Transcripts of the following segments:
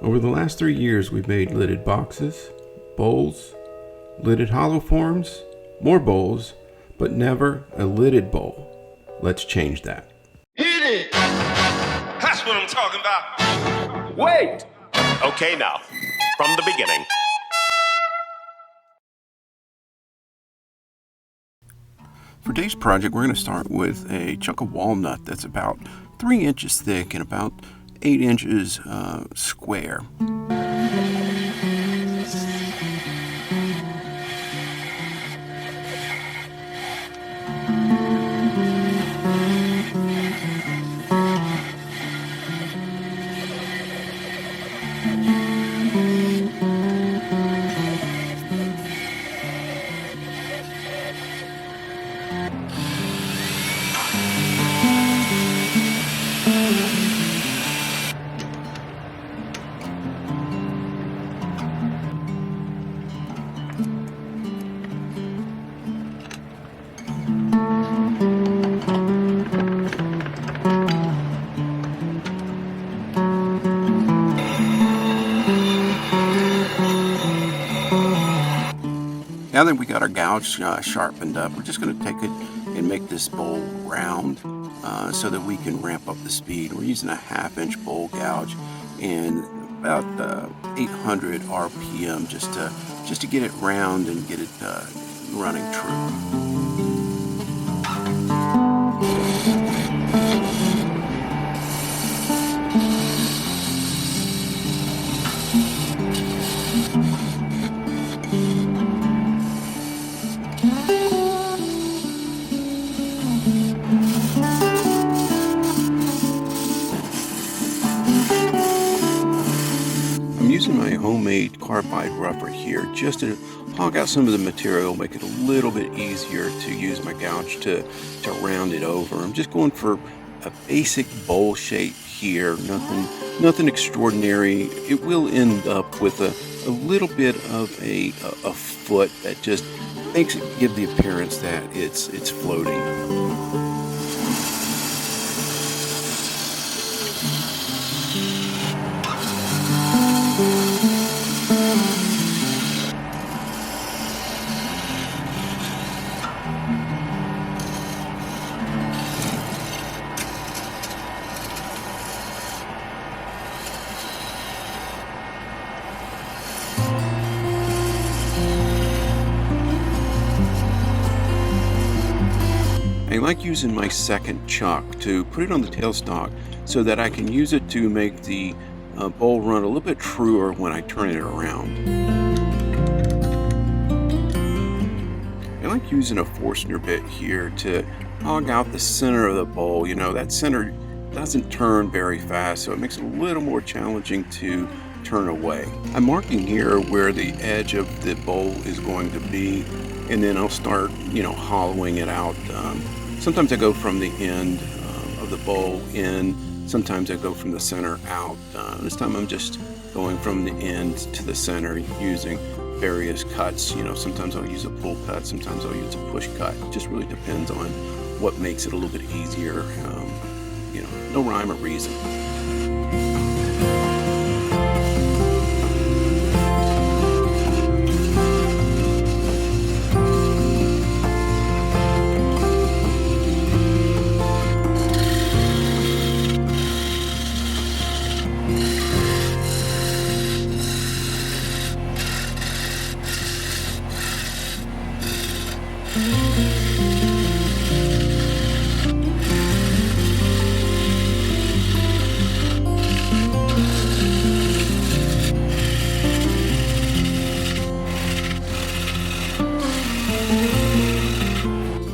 Over the last 3 years, we've made lidded boxes, bowls, lidded hollow forms, more bowls, but never a lidded bowl. Let's change that. Hit it! That's what I'm talking about. Wait! Okay, now, from the beginning. For today's project, we're going to start with a chunk of walnut that's about 3 inches thick and about 8 inches square. Now that we got our gouge sharpened up, we're just going to take it and make this bowl round so that we can ramp up the speed. We're using a 1/2 inch bowl gouge and about 800 RPM just to get it round and get it running true. I'm using my homemade carbide rougher here just to hog out some of the material, make it a little bit easier to use my gouge to round it over. I'm just going for a basic bowl shape here, nothing extraordinary. It will end up with a little bit of a foot that just makes it give the appearance that it's floating. I like using my second chuck to put it on the tailstock so that I can use it to make the bowl run a little bit truer when I turn it around. I like using a Forstner bit here to hog out the center of the bowl. You know, that center doesn't turn very fast, so it makes it a little more challenging to turn away. I'm marking here where the edge of the bowl is going to be, and then I'll start, hollowing it out. Sometimes I go from the end of the bowl in, sometimes I go from the center out. This time I'm just going from the end to the center using various cuts. Sometimes I'll use a pull cut, sometimes I'll use a push cut. It just really depends on what makes it a little bit easier. No rhyme or reason.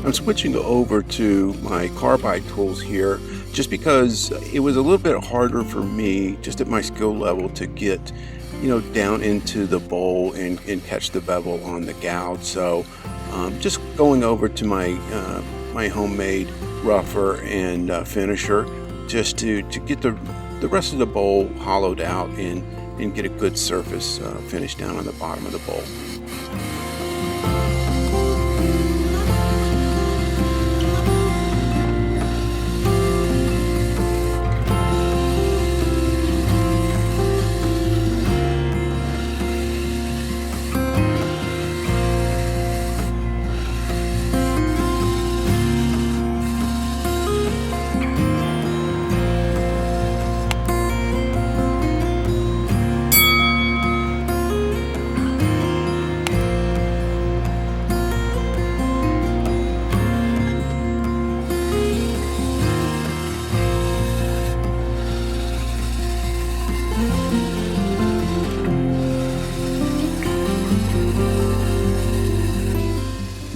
I'm switching over to my carbide tools here just because it was a little bit harder for me just at my skill level to get down into the bowl and catch the bevel on the gouge. So just going over to my my homemade rougher and finisher just to get the rest of the bowl hollowed out and get a good surface finish down on the bottom of the bowl.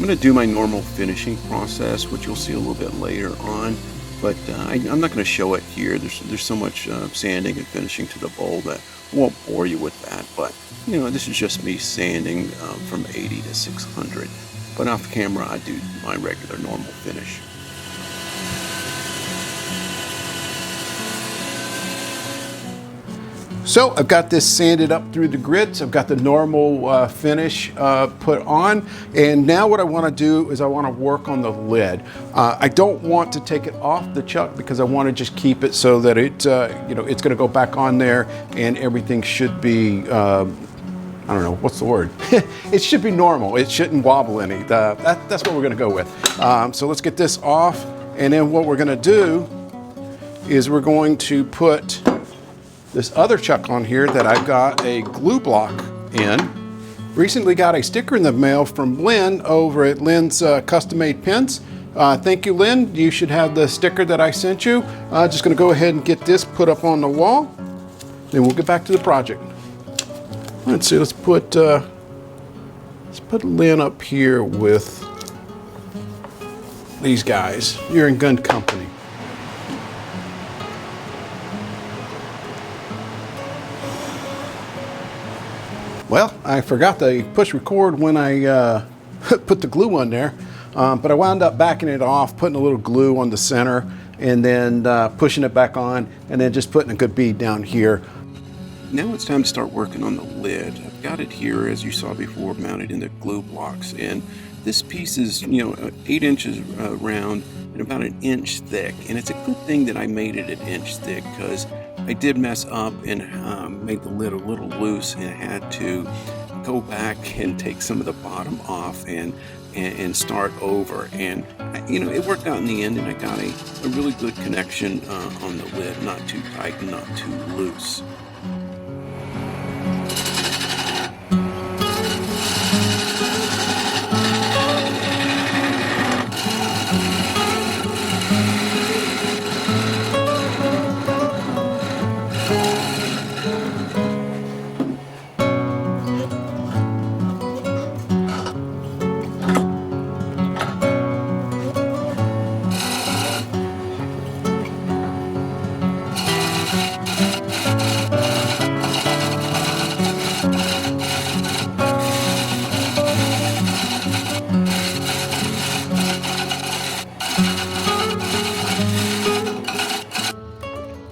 I'm going to do my normal finishing process, which you'll see a little bit later on, but I'm not going to show it here. There's so much sanding and finishing to the bowl that I won't bore you with that, but this is just me sanding from 80 to 600. But off camera, I do my regular normal finish. So I've got this sanded up through the grits. I've got the normal finish put on. And now what I want to do is I want to work on the lid. I don't want to take it off the chuck because I want to just keep it so that it's going to go back on there and everything should be, I don't know, what's the word? It should be normal. It shouldn't wobble any. That's what we're going to go with. So let's get this off. And then what we're going to do is we're going to put this other chuck on here that I've got a glue block in. Recently got a sticker in the mail from Lynn over at Lynn's Custom Made Pins. Thank you, Lynn. You should have the sticker that I sent you. Just gonna go ahead and get this put up on the wall. Then we'll get back to the project. Let's see, let's put Lynn up here with these guys. You're in Gun Company. Well, I forgot to push record when I put the glue on there, but I wound up backing it off, putting a little glue on the center, and then pushing it back on, and then just putting a good bead down here. Now it's time to start working on the lid. I've got it here, as you saw before, mounted in the glue blocks, and this piece is 8 inches round and about 1 inch thick, and it's a good thing that I made it 1 inch thick because I did mess up and made the lid a little loose, and I had to go back and take some of the bottom off and start over. And it worked out in the end, and I got a really good connection on the lid, not too tight and not too loose.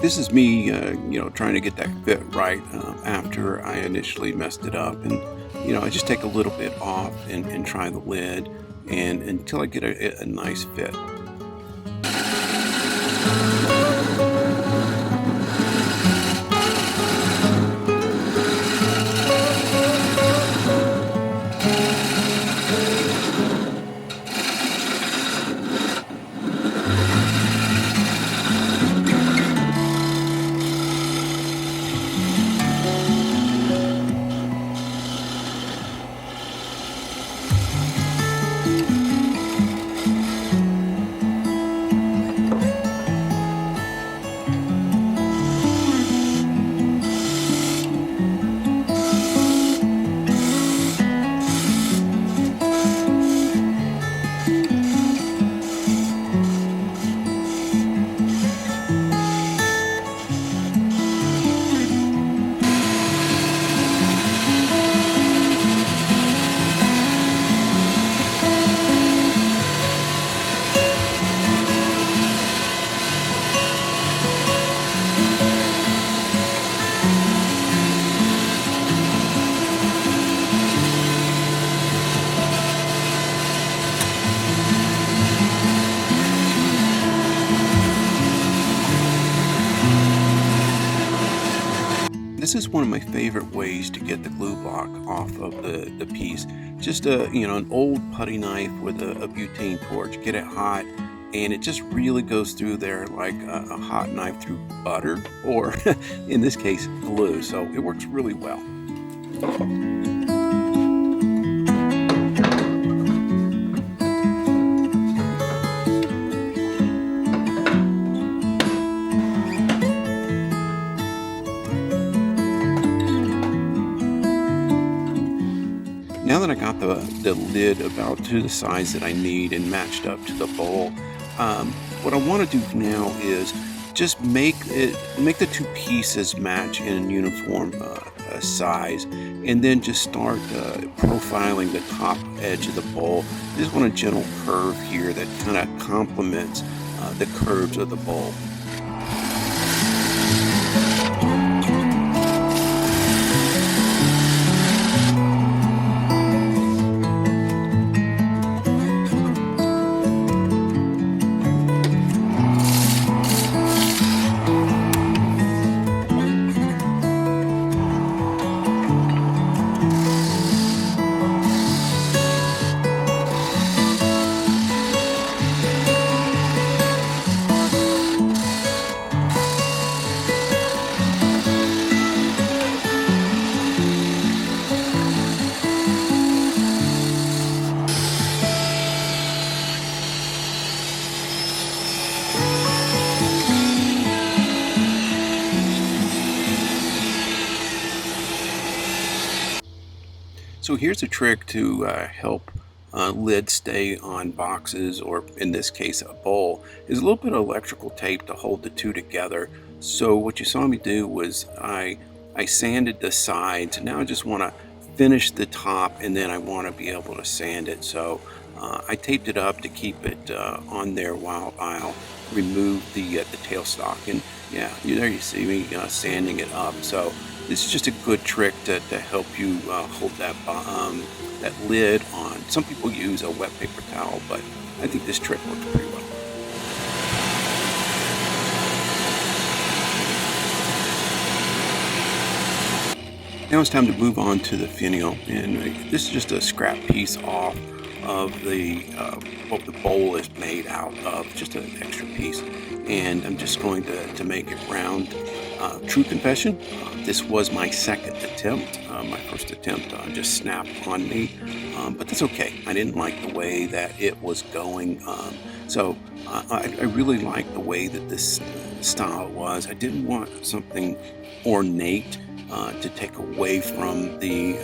This is me, trying to get that fit right after I initially messed it up. And, I just take a little bit off and try the lid and until I get a nice fit. This is one of my favorite ways to get the glue block off of the piece. Just an old putty knife with a butane torch. Get it hot, and it just really goes through there like a hot knife through butter, or in this case, glue. So it works really well. Now that I got the lid about to the size that I need and matched up to the bowl, what I want to do now is just make the two pieces match in uniform size, and then just start profiling the top edge of the bowl. I just want a gentle curve here that kind of complements the curves of the bowl. So here's a trick to help lids stay on boxes, or in this case a bowl, is a little bit of electrical tape to hold the two together. So what you saw me do was I sanded the sides. Now I just want to finish the top, and then I want to be able to sand it. So I taped it up to keep it on there while I'll remove the tailstock. And yeah, there you see me sanding it up. So this is just a good trick to help you hold that lid on. Some people use a wet paper towel, but I think this trick works pretty well. Now it's time to move on to the finial, and this is just a scrap piece off of what the bowl is made out of, just an extra piece, and I'm just going to make it round. True confession, this was my second attempt. My first attempt just snapped on me, but that's okay. I didn't like the way that it was going, so I really liked the way that this style was. I didn't want something ornate to take away from the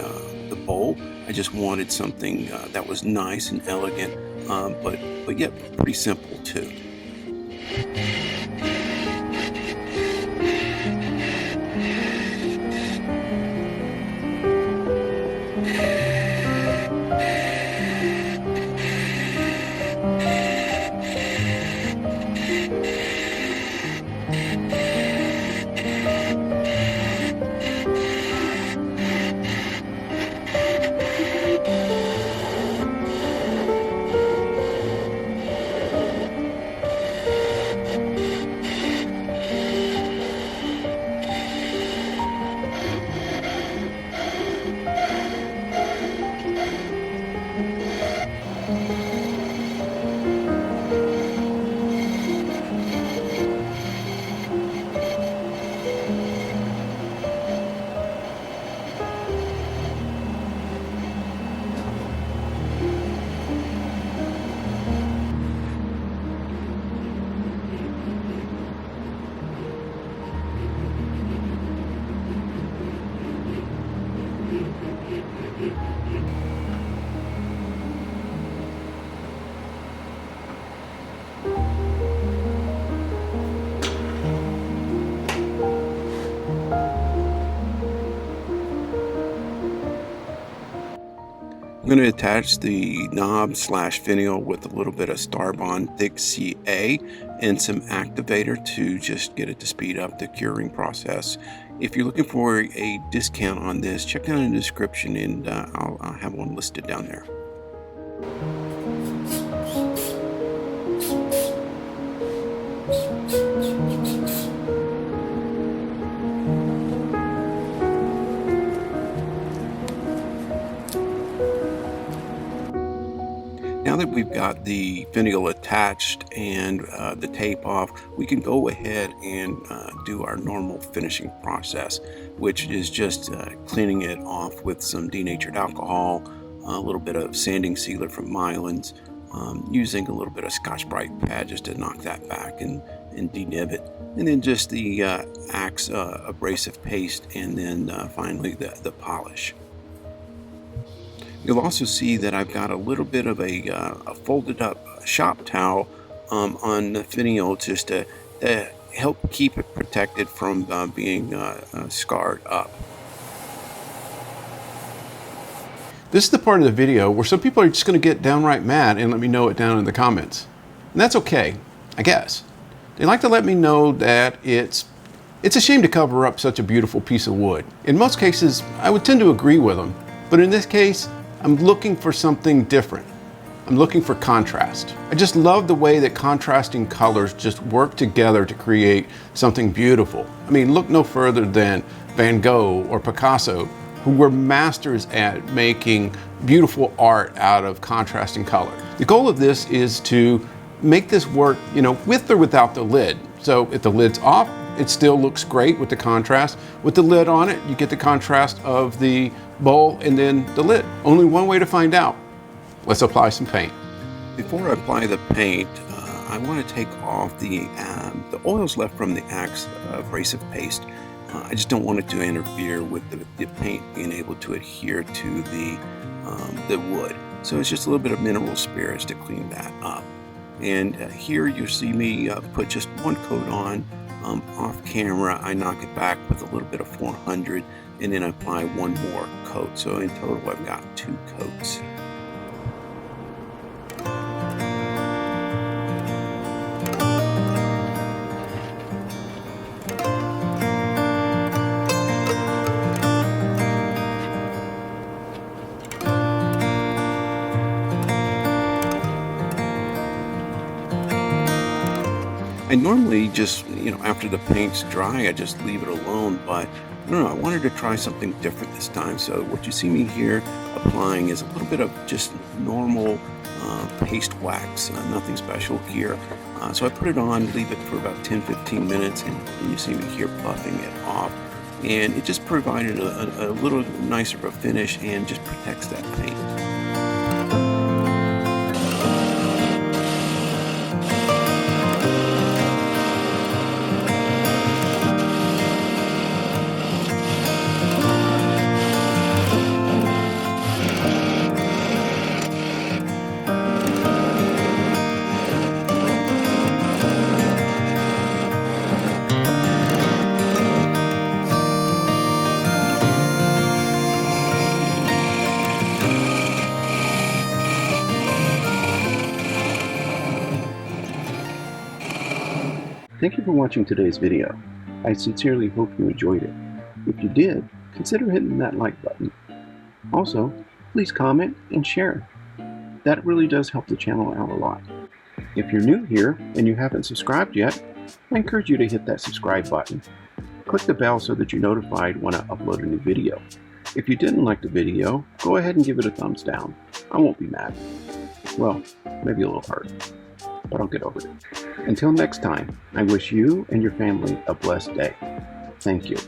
bowl. I just wanted something that was nice and elegant, but yet pretty simple too. I'm going to attach the knob / finial with a little bit of Starbond Thick CA and some activator to just get it to speed up the curing process. If you're looking for a discount on this, check down in the description, and I'll have one listed down there. Now that we've got the finial attached and the tape off, we can go ahead and do our normal finishing process, which is just cleaning it off with some denatured alcohol, a little bit of sanding sealer from Mylands, using a little bit of Scotch-Brite pad just to knock that back and denib it, and then just the Axe abrasive paste, and then finally the polish. You'll also see that I've got a little bit of a folded up shop towel on the finial just to help keep it protected from being scarred up. This is the part of the video where some people are just going to get downright mad and let me know it down in the comments. And that's okay, I guess. They like to let me know that it's a shame to cover up such a beautiful piece of wood. In most cases, I would tend to agree with them, but in this case, I'm looking for something different. I'm looking for contrast. I just love the way that contrasting colors just work together to create something beautiful. I mean, look no further than Van Gogh or Picasso, who were masters at making beautiful art out of contrasting color. The goal of this is to make this work, with or without the lid. So if the lid's off, it still looks great with the contrast. With the lid on it, you get the contrast of the bowl and then the lid. Only one way to find out. Let's apply some paint. Before I apply the paint, I want to take off the oils left from the abrasive paste. I just don't want it to interfere with the paint being able to adhere to the wood. So it's just a little bit of mineral spirits to clean that up. And here you see me put just one coat on. Off camera, I knock it back with a little bit of 400 and then I apply one more coat. So in total, I've got 2 coats. I normally just, after the paint's dry, I just leave it alone, but I don't know, I wanted to try something different this time. So what you see me here applying is a little bit of just normal paste wax, nothing special here. So I put it on, leave it for about 10-15 minutes, and you see me here buffing it off. And it just provided a little nicer of a finish and just protects that paint. Thank you for watching today's video. I sincerely hope you enjoyed it. If you did, consider hitting that like button. Also, please comment and share. That really does help the channel out a lot. If you're new here and you haven't subscribed yet, I encourage you to hit that subscribe button. Click the bell so that you're notified when I upload a new video. If you didn't like the video, go ahead and give it a thumbs down. I won't be mad. Well, maybe a little hurt, but I'll get over it. Until next time, I wish you and your family a blessed day. Thank you.